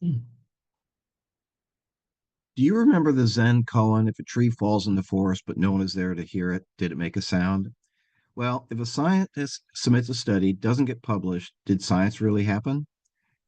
Hmm. Do you remember the Zen koan? If a tree falls in the forest but no one is there to hear it, did it make a sound? Well, if a scientist submits a study, doesn't get published, did science really happen?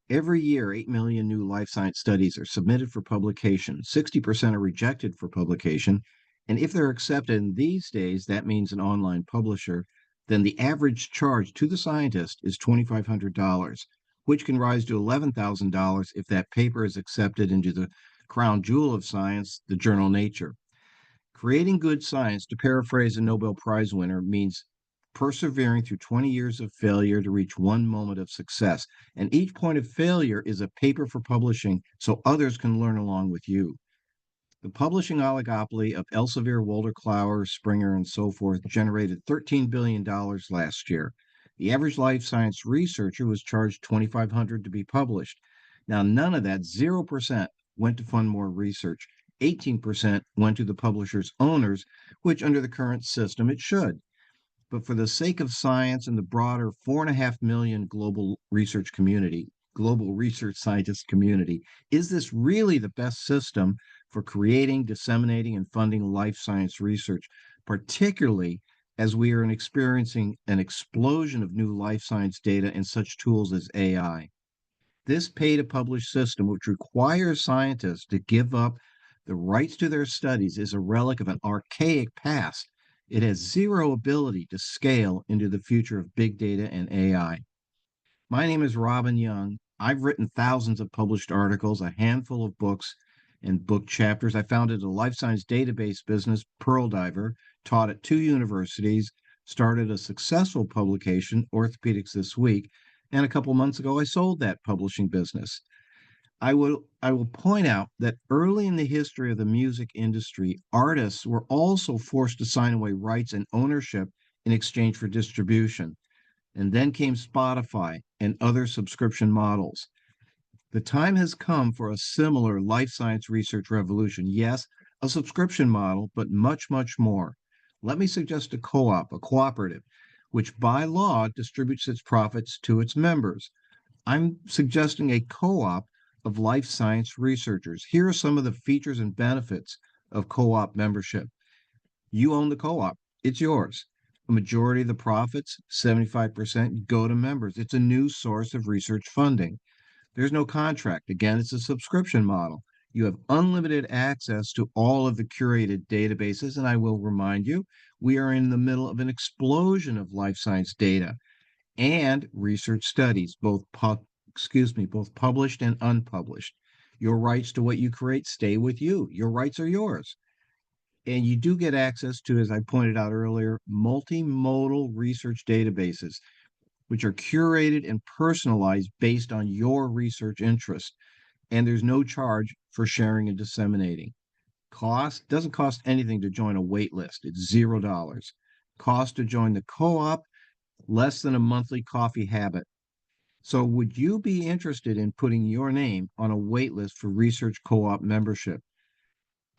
Every year, 8 million new life science studies are submitted for publication. 60% are rejected for publication. And if they're accepted in these days, that means an online publisher, then the average charge to the scientist is $2,500, which can rise to $11,000 if that paper is accepted into the crown jewel of science, the journal Nature. Creating good science, to paraphrase a Nobel Prize winner, means persevering through 20 years of failure to reach one moment of success. And each point of failure is a paper for publishing so others can learn along with you. The publishing oligopoly of Elsevier, Walter Clower, Springer, and so forth generated $13 billion last year. The average life science researcher was charged $2,500 to be published. Now, none of that, 0%, went to fund more research. 18% went to the publisher's owners, which under the current system it should. But for the sake of science and the broader 4.5 million global research scientist community, is this really the best system for creating, disseminating, and funding life science research, particularly as we are experiencing an explosion of new life science data and such tools as AI? This pay to publish system, which requires scientists to give up the rights to their studies, is a relic of an archaic past. It has zero ability to scale into the future of big data and AI. My name is Robin Young. I've written thousands of published articles, a handful of books and book chapters. I founded a life science database business, Pearl Diver, taught at two universities, started a successful publication, Orthopedics This Week, and a couple months ago I sold that publishing business. I will point out that early in the history of the music industry, artists were also forced to sign away rights and ownership in exchange for distribution. And then came Spotify and other subscription models. The time has come for a similar life science research revolution. Yes, a subscription model, but much, much more. Let me suggest a co op, a cooperative, which by law distributes its profits to its members. I'm suggesting a co op of life science researchers. Here are some of the features and benefits of co op membership. You own the co op, it's yours. A majority of the profits, 75%, go to members. It's a new source of research funding. There's no contract. Again, it's a subscription model. You have unlimited access to all of the curated databases. And I will remind you, we are in the middle of an explosion of life science data and research studies, both published and unpublished. Your rights to what you create stay with you. Your rights are yours. And you do get access to, as I pointed out earlier, multimodal research databases, which are curated and personalized based on your research interest. And there's no charge for sharing and disseminating. Cost doesn't cost anything to join a wait list. It's $0. Cost to join the co-op, less than a monthly coffee habit. So would you be interested in putting your name on a wait list for research co-op membership?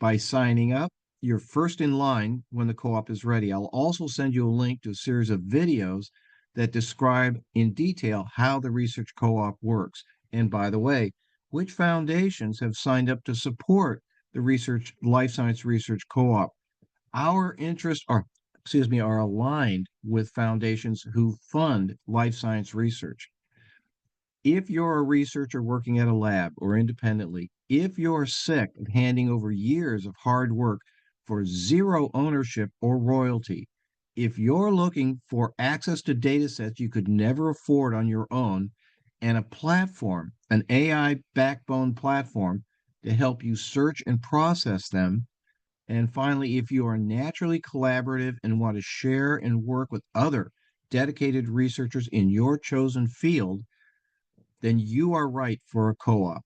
By signing up, you're first in line when the co op is ready. I'll also send you a link to a series of videos that describe in detail how the research co op works. And by the way, which foundations have signed up to support the research life science research co-op? Our interests are aligned with foundations who fund life science research. If you're a researcher working at a lab or independently, if you're sick of handing over years of hard work for zero ownership or royalty, if you're looking for access to data sets you could never afford on your own, and a platform, an AI backbone platform to help you search and process them, and finally, if you are naturally collaborative and want to share and work with other dedicated researchers in your chosen field, then you are right for a co op.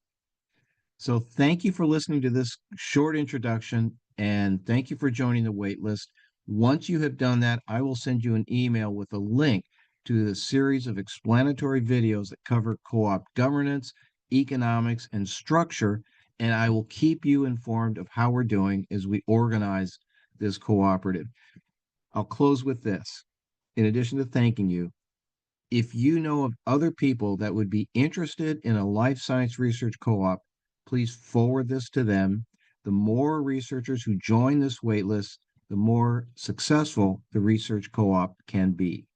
So thank you for listening to this short introduction and thank you for joining the waitlist. Once you have done that, I will send you an email with a link to the series of explanatory videos that cover co op governance, economics, and structure. And I will keep you informed of how we're doing as we organize this cooperative. I'll close with this. In addition to thanking you, If you know of other people that would be interested in a life science research co op, please forward this to them. The more researchers who join this waitlist, the more successful the research co op can be.